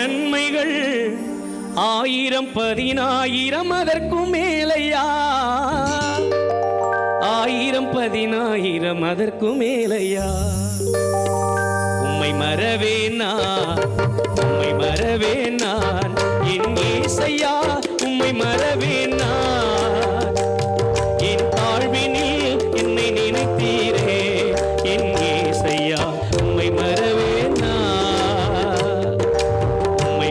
நன்மைகள் 1000 10,000 அதற்கும் மேலையா 1000 10,000 அதற்கும் மேலையா உம்மை மறவேன் நான் என் ஏசையா உம்மை மறவேன் நான் என் தாழ்வினில் என்னை நினைத்தீரே என் ஏசையா உம்மை மறவேன் நான் உம்மை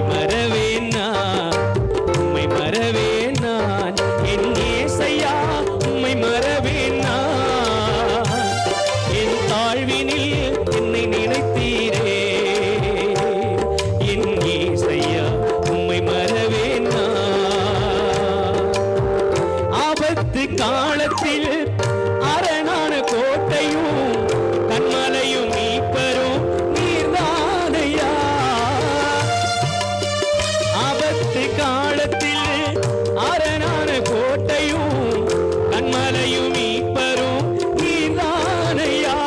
மறவேன் நான் என் ஏசையா உம்மை மறவேன் நான் என் தாழ்வினில் என்னை நினைத்தீரே என் ஏசையா உம்மை மறவேன் நான் ஆபத்து காலத்தில் அரணான கோட்டையும் கண்மலையும் மீட்பரும் நீர்தானையா ஆபத்து காலத்தில் அரணான கோட்டையும் கண்மலையும் மீட்பரும் நீர்தானையா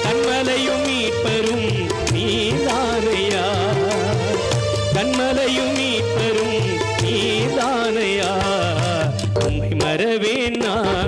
கண்மலையும் மீட்பரும் நீர்தானையா கண்மலையும் மீட்பரும் நீர்தானையா உம்மை மறவேன் நான்